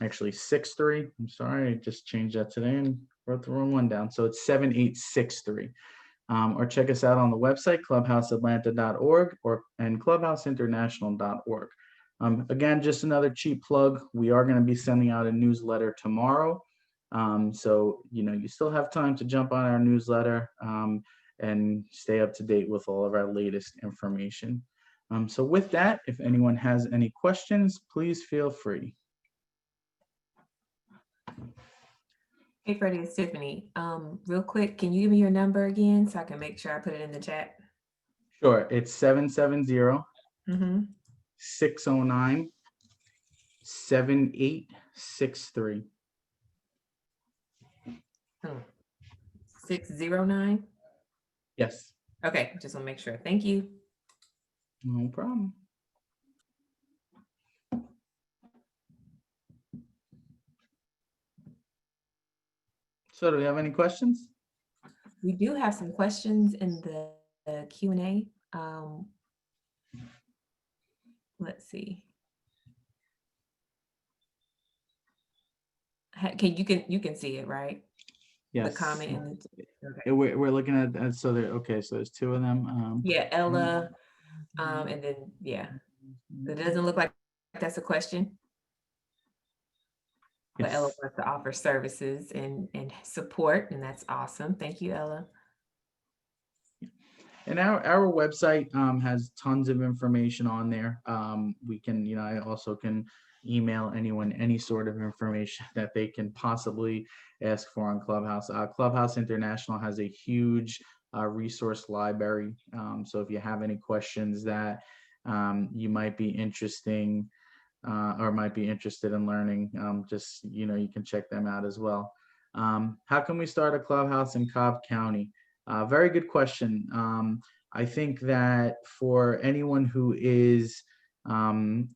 Speaker 2: actually 63. I'm sorry, I just changed that today and wrote the wrong one down. So it's 7863. Or check us out on the website, clubhouseatlanta.org and clubhouseinternational.org. Again, just another cheap plug. We are going to be sending out a newsletter tomorrow. So, you know, you still have time to jump on our newsletter and stay up to date with all of our latest information. So with that, if anyone has any questions, please feel free.
Speaker 3: Hey, Freddie, it's Tiffany. Real quick, can you give me your number again so I can make sure I put it in the chat?
Speaker 2: Sure, it's 770
Speaker 3: Mm-hmm.
Speaker 2: 609 7863.
Speaker 3: 609?
Speaker 2: Yes.
Speaker 3: Okay, just want to make sure. Thank you.
Speaker 2: No problem. So do we have any questions?
Speaker 3: We do have some questions in the Q&A. Let's see. You can see it, right?
Speaker 2: Yes.
Speaker 3: The comment in the okay.
Speaker 2: We're looking at so there. Okay, so there's two of them.
Speaker 3: Yeah, Ella, and then yeah, it doesn't look like that's a question. But
Speaker 2: yes.
Speaker 3: Ella wants to offer services and support, and that's awesome. Thank you, Ella.
Speaker 2: And our website has tons of information on there. We can, you know, I also can email anyone any sort of information that they can possibly ask for on Clubhouse. Clubhouse International has a huge resource library. So if you have any questions that you might be interested in learning, just, you know, you can check them out as well. How can we start a Clubhouse in Cobb County? Very good question. I think that for anyone who is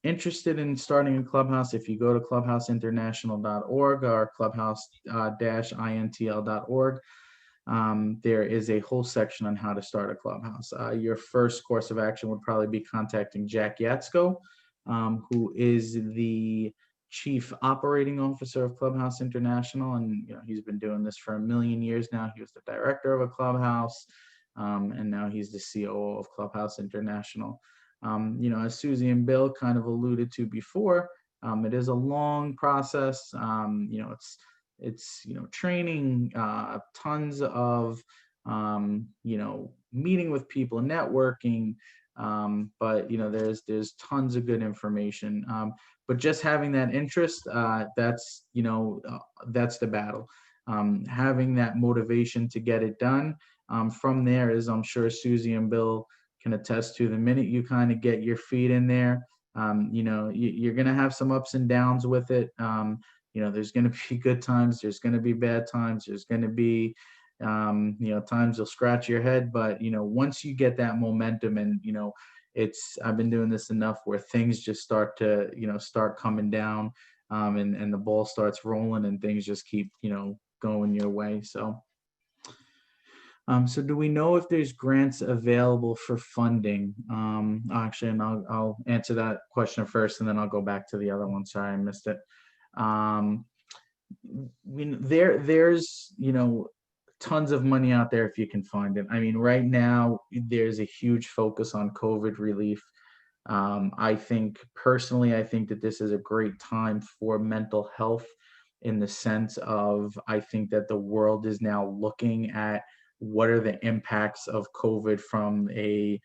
Speaker 2: interested in starting a Clubhouse, if you go to clubhouseinternational.org or clubhouse-intl.org, there is a whole section on how to start a Clubhouse. Your first course of action would probably be contacting Jack Yatsko, who is the Chief Operating Officer of Clubhouse International, and you know, he's been doing this for a million years now. He was the director of a Clubhouse, and now he's the COO of Clubhouse International. You know, as Susie and Bill kind of alluded to before, it is a long process. You know, it's you know, training, tons of you know, meeting with people, networking. But you know, there's tons of good information. But just having that interest, that's, you know, that's the battle. Having that motivation to get it done. From there, as I'm sure Susie and Bill can attest to, the minute you kind of get your feet in there, you know, you're going to have some ups and downs with it. You know, there's going to be good times, there's going to be bad times, there's going to be, you know, times you'll scratch your head, but, you know, once you get that momentum and, you know, I've been doing this enough where things just start to, you know, start coming down, and the ball starts rolling and things just keep, you know, going your way. So, so do we know if there's grants available for funding? Actually, and I'll answer that question first and then I'll go back to the other one. Sorry, I missed it. there's, tons of money out there if you can find it. I mean, right now there's a huge focus on COVID relief. I think personally, I think that this is a great time for mental health, in the sense of, I think that the world is now looking at what are the impacts of COVID from a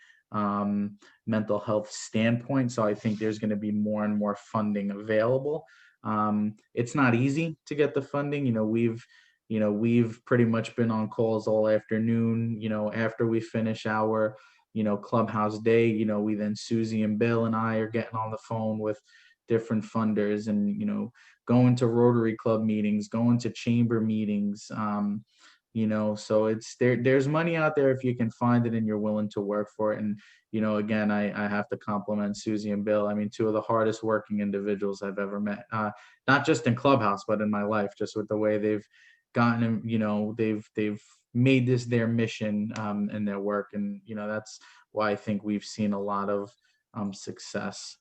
Speaker 2: mental health standpoint. So I think there's going to be more and more funding available. It's not easy to get the funding. We've pretty much been on calls all afternoon. After we finish our Clubhouse day, we then, Susie and Bill and I are getting on the phone with different funders, and going to Rotary Club meetings, going to chamber meetings. So there's money out there if you can find it and you're willing to work for it. And again, I have to compliment Susie and Bill. I mean, two of the hardest working individuals I've ever met, not just in Clubhouse but in my life, just with the way they've gotten, they've made this their mission in their work. And that's why I think we've seen a lot of success.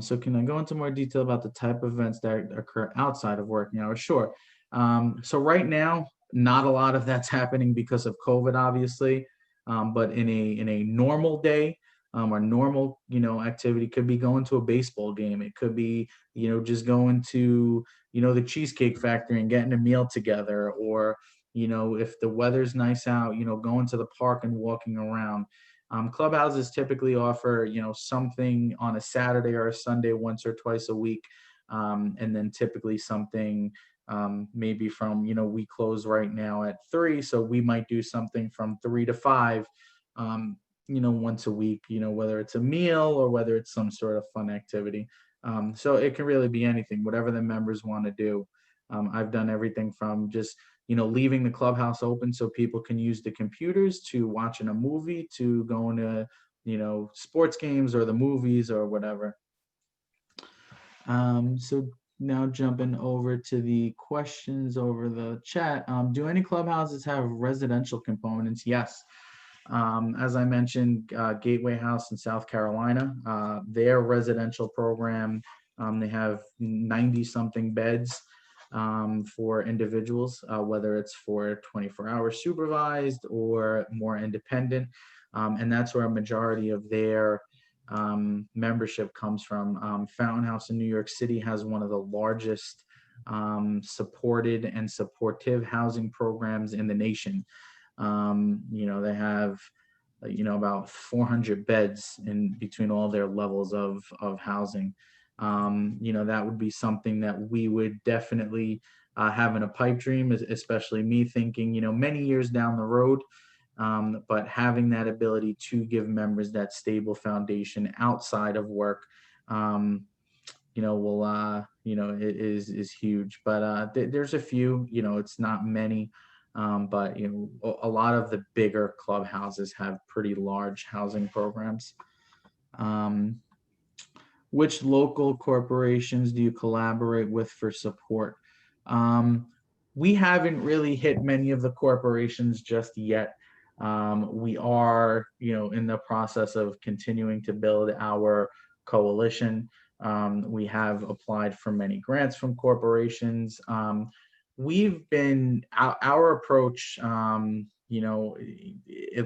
Speaker 2: So can I go into more detail about the type of events that occur outside of working hours? Sure. So right now, not a lot of that's happening because of COVID, obviously. But in a normal day, or normal, activity, could be going to a baseball game. It could be, just going to, the Cheesecake Factory and getting a meal together, or, if the weather's nice out, going to the park and walking around. Clubhouses typically offer, something on a Saturday or a Sunday once or twice a week. And then typically something maybe from, we close right now at 3. So we might do something from 3 to 5, once a week, whether it's a meal or whether it's some sort of fun activity. So it can really be anything, whatever the members want to do. I've done everything from just, leaving the clubhouse open so people can use the computers, to watching a movie, to going to, sports games or the movies or whatever. So now jumping over to the questions over the chat. Do any clubhouses have residential components? Yes. As I mentioned, Gateway House in South Carolina, their residential program, they have 90 something beds for individuals, whether it's for 24-hour supervised or more independent. And that's where a majority of their membership comes from. Fountain House in New York City has one of the largest supported and supportive housing programs in the nation. They have, about 400 beds in between all their levels of housing. That would be something that we would definitely have in a pipe dream, especially me thinking, many years down the road. But having that ability to give members that stable foundation outside of work, it is huge. But there's a few, it's not many, but a lot of the bigger clubhouses have pretty large housing programs. Which local corporations do you collaborate with for support? We haven't really hit many of the corporations just yet. We are, in the process of continuing to build our coalition. We have applied for many grants from corporations. We've been, our approach, at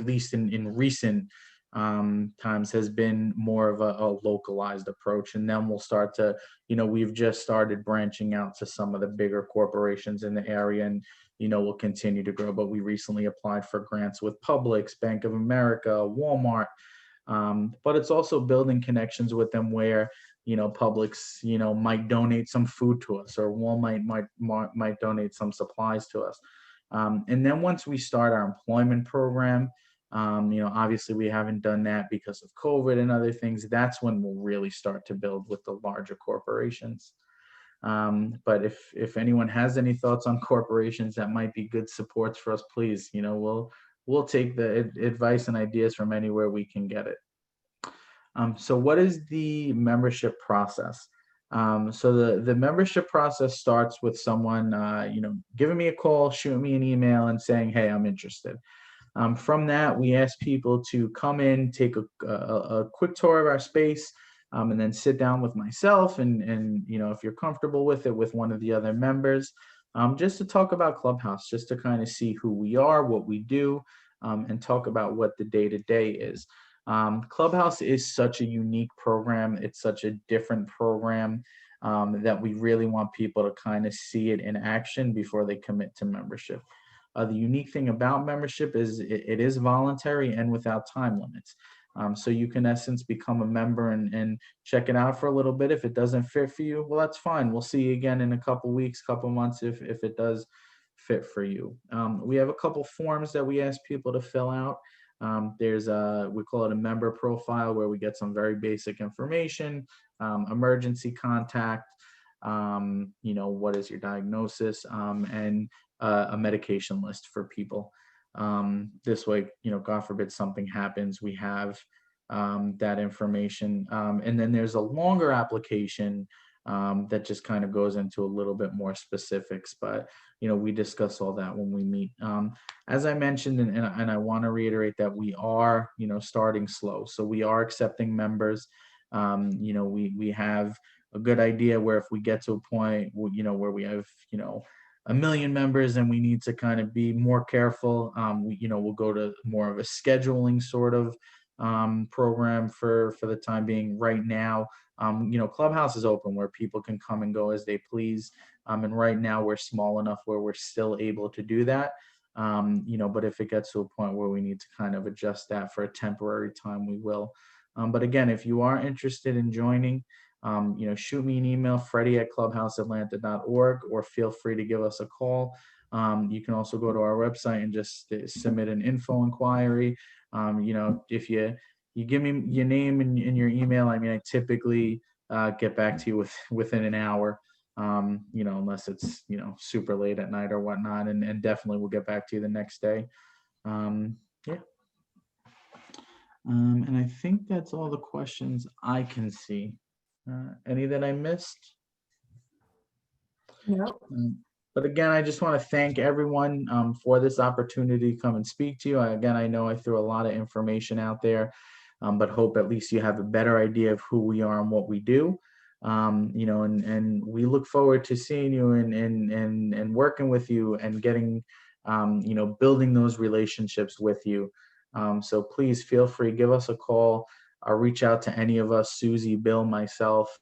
Speaker 2: least in recent times, has been more of a localized approach. And then we'll start to, we've just started branching out to some of the bigger corporations in the area, and we'll continue to grow. But we recently applied for grants with Publix, Bank of America, Walmart. But it's also building connections with them where, Publix, might donate some food to us, or Walmart might donate some supplies to us. And then once we start our employment program, obviously we haven't done that because of COVID and other things. That's when we'll really start to build with the larger corporations. But if anyone has any thoughts on corporations that might be good supports for us, please, we'll take the advice and ideas from anywhere we can get it. So what is the membership process? So the membership process starts with someone, giving me a call, shooting me an email and saying, hey, I'm interested. From that, we ask people to come in, take a quick tour of our space, and then sit down with myself and you know, if you're comfortable with it, with one of the other members, just to talk about Clubhouse, just to kind of see who we are, what we do, and talk about what the day-to-day is. Clubhouse is such a unique program. It's such a different program that we really want people to kind of see it in action before they commit to membership. The unique thing about membership is it is voluntary and without time limits. So you can, in essence, become a member and check it out for a little bit. If it doesn't fit for you, well, that's fine. We'll see you again in a couple weeks, couple months if it does fit for you. We have a couple forms that we ask people to fill out. There's we call it a member profile, where we get some very basic information, emergency contact, you know, what is your diagnosis, and a medication list for people. This way, you know, God forbid something happens, we have that information. And then there's a longer application that just kind of goes into a little bit more specifics, but you know, we discuss all that when we meet. As I mentioned, and I want to reiterate that we are, you know, starting slow. So we are accepting members. You know, we have a good idea where if we get to a point, you know, where we have, you know, 1 million members and we need to kind of be more careful, you know, we'll go to more of a scheduling sort of program for the time being. Right now, you know, Clubhouse is open where people can come and go as they please. And right now we're small enough where we're still able to do that. You know, but if it gets to a point where we need to kind of adjust that for a temporary time, we will. But again, if you are interested in joining, you know, shoot me an email, Freddie@clubhouseatlanta.org, or feel free to give us a call. You can also go to our website and just submit an info inquiry. You know, if you give me your name and your email, I mean, I typically get back to you within an hour, you know, unless it's, you know, super late at night or whatnot, and definitely we'll get back to you the next day. Yeah. And I think that's all the questions I can see. Any that I missed?
Speaker 3: No.
Speaker 2: But again, I just want to thank everyone for this opportunity to come and speak to you. Again, I know I threw a lot of information out there, but hope at least you have a better idea of who we are and what we do. You know, and we look forward to seeing you and working with you and getting, you know, building those relationships with you. So please feel free, give us a call, or reach out to any of us, Susie, Bill, myself.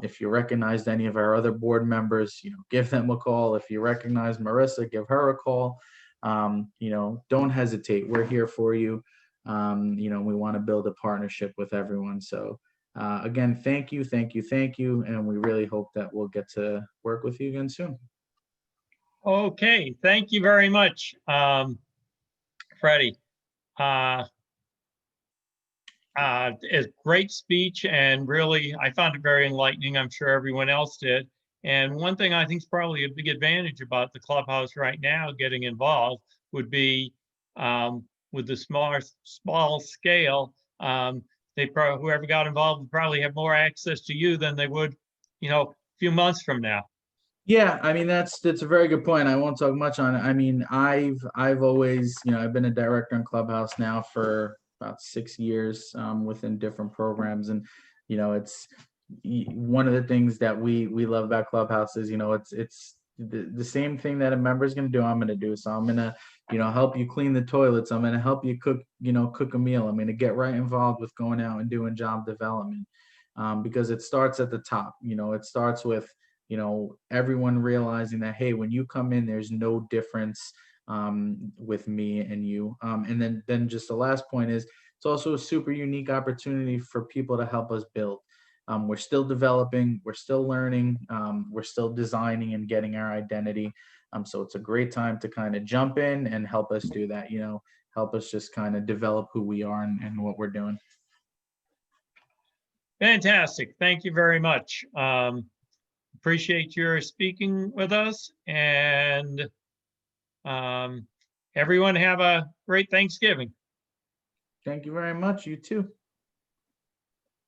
Speaker 2: If you recognized any of our other board members, you know, give them a call. If you recognize Marissa, give her a call. You know, don't hesitate. We're here for you. You know, we want to build a partnership with everyone. So again, thank you. And we really hope that we'll get to work with you again soon.
Speaker 1: Okay, thank you very much, Freddie. It's great speech, and really, I found it very enlightening. I'm sure everyone else did. And one thing I think is probably a big advantage about the Clubhouse right now getting involved would be with the small scale. Whoever got involved would probably have more access to you than they would, you know, a few months from now.
Speaker 2: Yeah, I mean, that's a very good point. I won't talk much on it. I mean, I've always, you know, I've been a director in Clubhouse now for about 6 years within different programs, and you know, it's one of the things that we love about Clubhouse is, you know, it's the same thing that a member is going to do, I'm going to do. So I'm going to, you know, help you clean the toilets. I'm going to help you cook a meal. I'm going to get right involved with going out and doing job development, because it starts at the top. You know, it starts with, you know, everyone realizing that, hey, when you come in, there's no difference with me and you. And then just the last point is, it's also a super unique opportunity for people to help us build. We're still developing, we're still learning, we're still designing and getting our identity. So it's a great time to kind of jump in and help us do that, you know, help us just kind of develop who we are and what we're doing.
Speaker 1: Fantastic. Thank you very much. Appreciate your speaking with us, and everyone have a great Thanksgiving.
Speaker 2: Thank you very much. You too.